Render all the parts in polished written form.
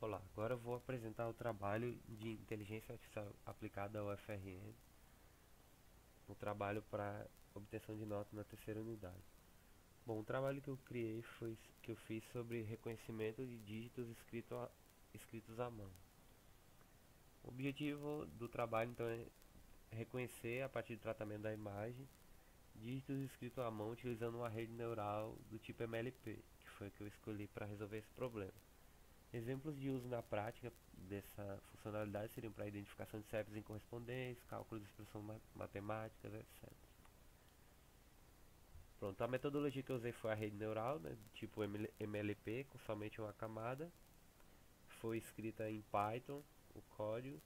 Olá, agora eu vou apresentar o trabalho de inteligência artificial aplicada ao FRN, um trabalho para obtenção de nota na terceira unidade. Bom, o trabalho que eu criei foi que eu fiz sobre reconhecimento de dígitos escritos à mão. O objetivo do trabalho então é reconhecer a partir do tratamento da imagem dígitos escritos à mão utilizando uma rede neural do tipo MLP, que foi o que eu escolhi para resolver esse problema. Exemplos de uso na prática dessa funcionalidade seriam para identificação de CEPs em correspondência, cálculo de expressões matemáticas, etc. Pronto, a metodologia que eu usei foi a rede neural, né, do tipo MLP, com somente uma camada. Foi escrita em Python, o código,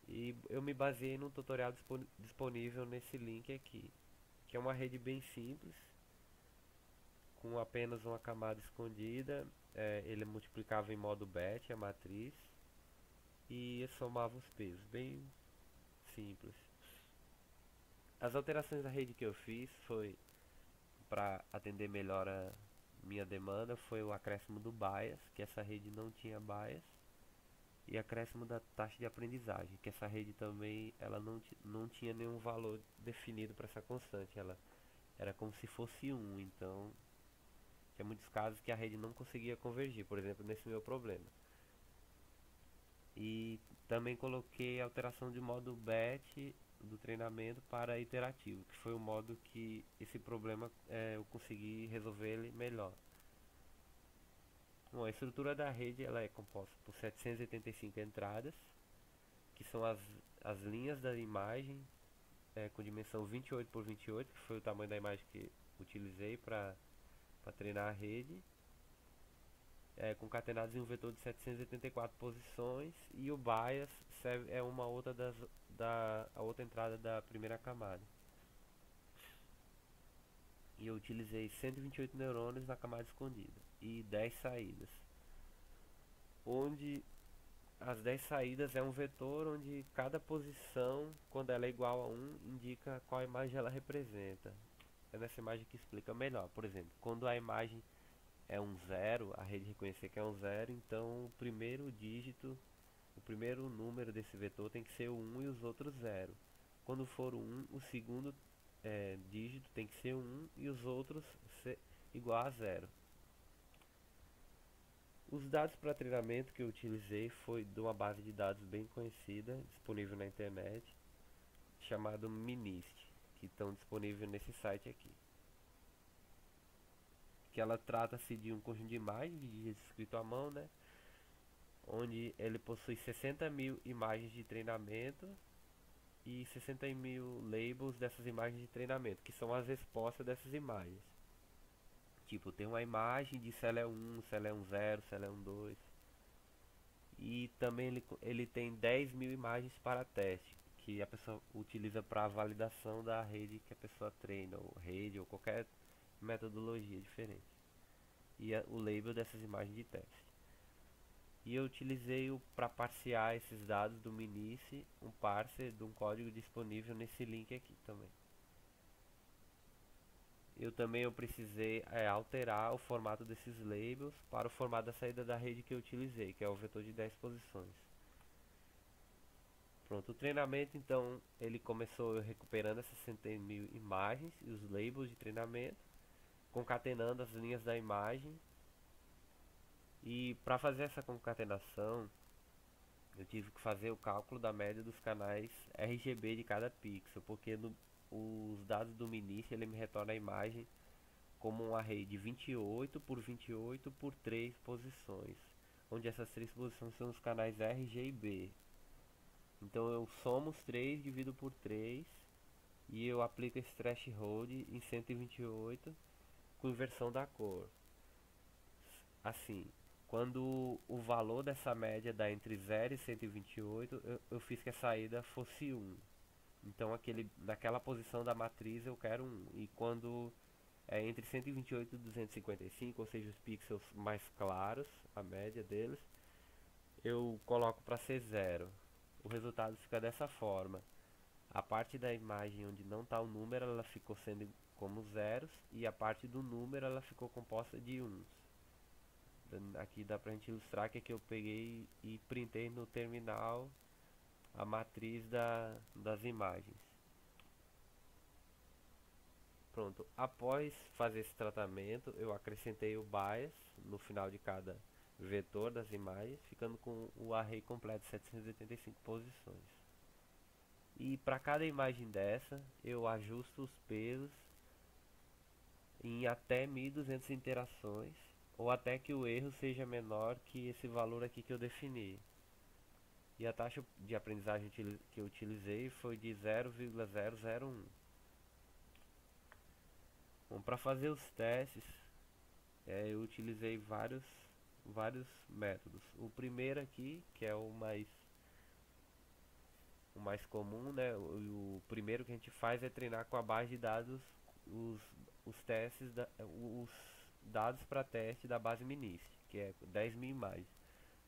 e eu me baseei num tutorial disponível nesse link aqui, que é uma rede bem simples, com apenas uma camada escondida. Ele multiplicava em modo BET a matriz e somava os pesos, bem simples. As alterações da rede que eu fiz foi para atender melhor a minha demanda, foi o acréscimo do bias, que essa rede não tinha bias, e acréscimo da taxa de aprendizagem, que essa rede também ela não tinha nenhum valor definido para essa constante, ela era como se fosse um. Então tinha muitos casos que a rede não conseguia convergir, por exemplo, nesse meu problema. E também coloquei a alteração de modo BET do treinamento para iterativo, que foi o modo que esse problema eu consegui resolver ele melhor. Bom, a estrutura da rede ela é composta por 785 entradas, que são as linhas da imagem, com dimensão 28 por 28, que foi o tamanho da imagem que utilizei para treinar a rede, concatenados em um vetor de 784 posições, e o bias é uma outra a outra entrada da primeira camada. E eu utilizei 128 neurônios na camada escondida e 10 saídas, onde as 10 saídas é um vetor onde cada posição, quando ela é igual a 1, indica qual imagem ela representa. É nessa imagem que explica melhor. Por exemplo, quando a imagem é um zero, a rede reconhecer que é um zero, então o primeiro dígito, o primeiro número desse vetor tem que ser o 1 e os outros zero. Quando for o 1, o segundo dígito tem que ser 1 e os outros ser igual a zero. Os dados para treinamento que eu utilizei foi de uma base de dados bem conhecida, disponível na internet, chamado MNIST, que estão disponíveis nesse site aqui. Que ela trata-se de um conjunto de imagens de dígitos escrito à mão, né? Onde ele possui 60 mil imagens de treinamento e 60 mil labels dessas imagens de treinamento, que são as respostas dessas imagens. Tipo, tem uma imagem de se ela é 1, se ela é um 0, se ela é um 2. E também ele tem 10 mil imagens para teste, que a pessoa utiliza para validação da rede que a pessoa treina, ou rede, ou qualquer metodologia diferente. E o label dessas imagens de teste. E eu utilizei para parsear esses dados do Minice, um parser de um código disponível nesse link aqui também. Eu precisei alterar o formato desses labels para o formato da saída da rede que eu utilizei, que é o vetor de 10 posições. Pronto, o treinamento então ele começou recuperando essas 60 mil imagens e os labels de treinamento, concatenando as linhas da imagem. E para fazer essa concatenação, eu tive que fazer o cálculo da média dos canais RGB de cada pixel, porque os dados do Minice ele me retorna a imagem como um array de 28 por 28 por 3 posições, onde essas 3 posições são os canais R, G e B. Então eu somo os 3, divido por 3 e eu aplico esse threshold em 128 com inversão da cor. Assim, quando o valor dessa média dá entre 0 e 128, eu fiz que a saída fosse 1. Então naquela posição da matriz eu quero 1. E quando é entre 128 e 255, ou seja, os pixels mais claros, a média deles, eu coloco para ser 0. O resultado fica dessa forma. A parte da imagem onde não está o número, ela ficou sendo como zeros, e a parte do número ela ficou composta de uns. Aqui dá pra gente ilustrar que aqui eu peguei e printei no terminal a matriz das imagens. Pronto, após fazer esse tratamento, eu acrescentei o bias no final de cada vetor das imagens, ficando com o array completo de 785 posições. E para cada imagem dessa, eu ajusto os pesos em até 1200 interações, ou até que o erro seja menor que esse valor aqui que eu defini. E a taxa de aprendizagem que eu utilizei foi de 0,001. Bom, para fazer os testes, eu utilizei vários métodos. O primeiro aqui, que é o mais comum, né? O primeiro que a gente faz é treinar com a base de dados os, os dados para teste da base MNIST, que é 10.000 imagens.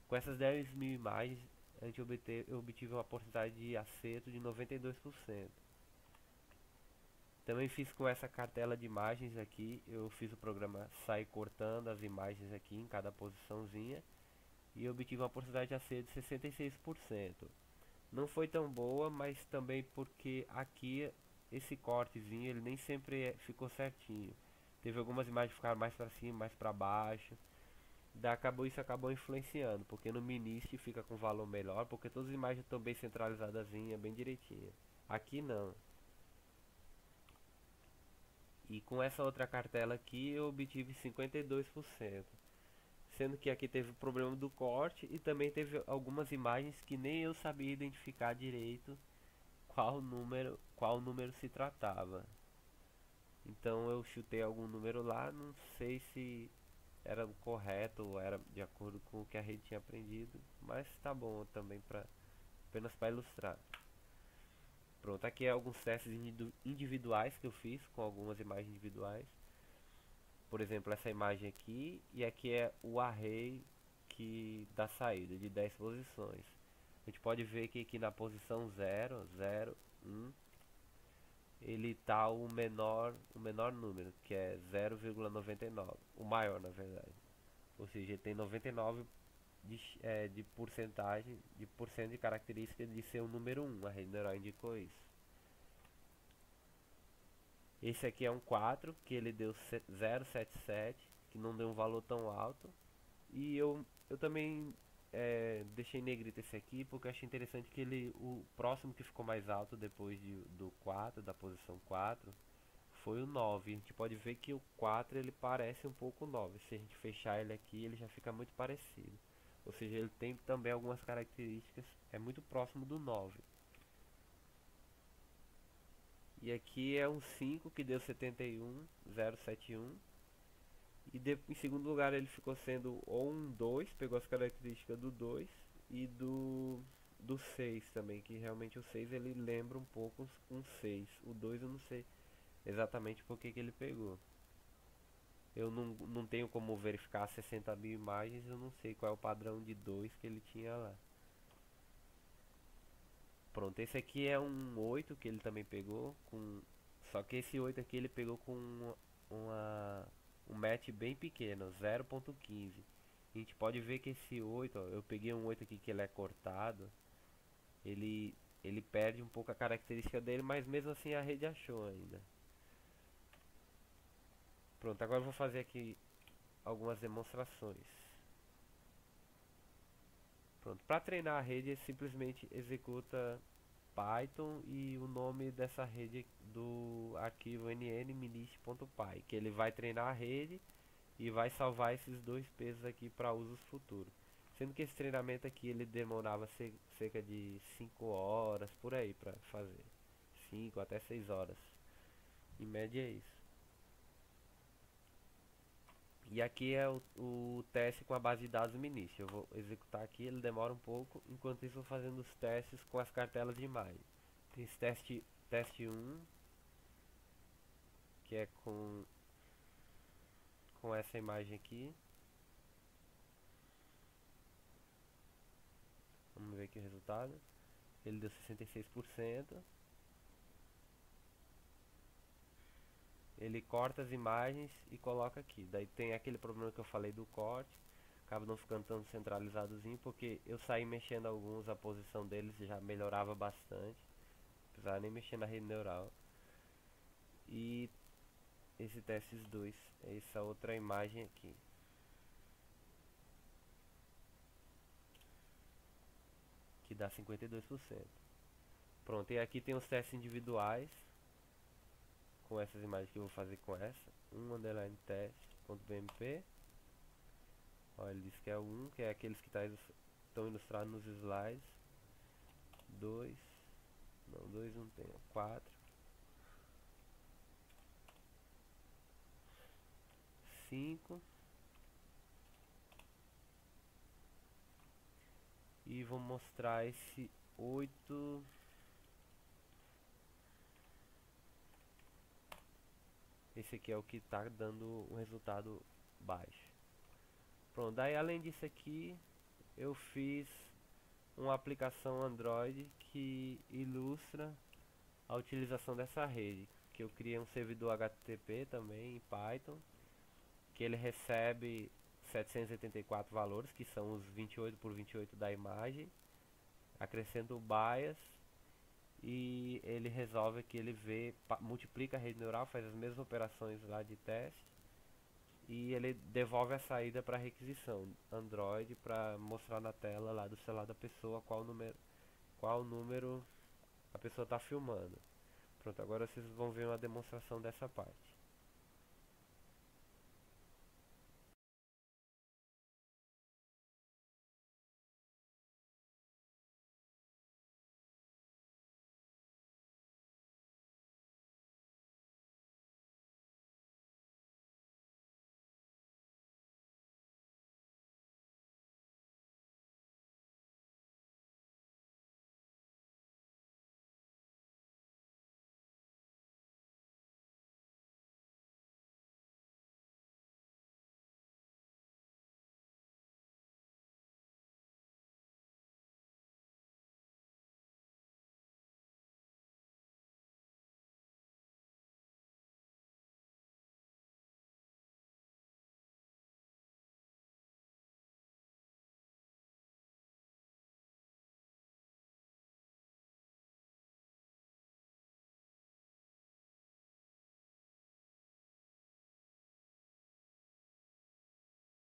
Com essas 10.000 imagens, eu obtive uma porcentagem de acerto de 92%. Também fiz com essa cartela de imagens aqui, eu fiz o programa sair cortando as imagens aqui em cada posiçãozinha e obtive uma porcentagem de acerto de 66%. Não foi tão boa, mas também porque aqui esse cortezinho ele nem sempre ficou certinho. Teve algumas imagens que ficaram mais para cima, mais para baixo. Isso acabou influenciando, porque no MNIST fica com valor melhor, porque todas as imagens estão bem centralizadas, bem direitinho. Aqui não. E com essa outra cartela aqui eu obtive 52%. Sendo que aqui teve o problema do corte e também teve algumas imagens que nem eu sabia identificar direito qual número se tratava. Então eu chutei algum número lá, não sei se era o correto ou era de acordo com o que a rede tinha aprendido, mas tá bom também apenas para ilustrar. Pronto, aqui é alguns testes individuais que eu fiz com algumas imagens individuais. Por exemplo, essa imagem aqui, e aqui é o array da saída de 10 posições. A gente pode ver que aqui na posição 0, 0, 1, ele está o menor número, que é 0,99, o maior na verdade. Ou seja, ele tem 99 de porcentagem, de porcento de característica de ser o número 1, a rede neural indicou isso. Esse aqui é um 4, que ele deu 0,77, que não deu um valor tão alto. E eu também deixei em negrito esse aqui, porque eu achei interessante que o próximo que ficou mais alto depois do 4, da posição 4, foi o 9. A gente pode ver que o 4 ele parece um pouco o 9. Se a gente fechar ele aqui, ele já fica muito parecido. Ou seja, ele tem também algumas características, é muito próximo do 9. E aqui é um 5 que deu 71,071. E em segundo lugar ele ficou sendo ou um 2, pegou as características do 2 e do 6 também, que realmente o 6 ele lembra um pouco um 6. O 2 eu não sei exatamente por que ele pegou. Eu não tenho como verificar 60.000 imagens, eu não sei qual é o padrão de 2 que ele tinha lá. Pronto, esse aqui é um 8 que ele também pegou, só que esse 8 aqui ele pegou com um match bem pequeno, 0.15. A gente pode ver que esse 8, ó, eu peguei um 8 aqui que ele é cortado, ele perde um pouco a característica dele, mas mesmo assim a rede achou ainda. Pronto, agora eu vou fazer aqui algumas demonstrações. Pronto, para treinar a rede, simplesmente executa Python e o nome dessa rede do arquivo nn-minist.py, que ele vai treinar a rede e vai salvar esses dois pesos aqui para usos futuros. Sendo que esse treinamento aqui ele demorava cerca de 5 horas por aí para fazer. 5 até 6 horas. Em média é isso. E aqui é o teste com a base de dados MNIST. Eu vou executar aqui, ele demora um pouco. Enquanto isso, eu vou fazendo os testes com as cartelas de imagem. Tem esse teste 1, que é com essa imagem aqui. Vamos ver aqui o resultado. Ele deu 66%. Ele corta as imagens e coloca aqui. Daí tem aquele problema que eu falei do corte. acaba não ficando tão centralizadozinho, porque eu saí mexendo alguns, a posição deles já melhorava bastante, não precisava nem mexer na rede neural. E esse testes 2 é essa outra imagem aqui, que dá 52%. Pronto, e aqui tem os testes individuais, com essas imagens que eu vou fazer com essa. Underline test.bmp. Olha, ele diz que é o 1, que é aqueles que estão ilustrados nos slides. 2, não, 2 não tem, 4, 5. E vou mostrar esse 8. Esse aqui é o que está dando um resultado baixo. Pronto, daí além disso aqui, eu fiz uma aplicação Android que ilustra a utilização dessa rede. Que eu criei um servidor HTTP também em Python, que ele recebe 784 valores, que são os 28 por 28 da imagem. Acrescento o bias e ele resolve que ele multiplica a rede neural, faz as mesmas operações lá de teste e ele devolve a saída para requisição Android para mostrar na tela lá do celular da pessoa qual número a pessoa está filmando. Pronto, agora vocês vão ver uma demonstração dessa parte.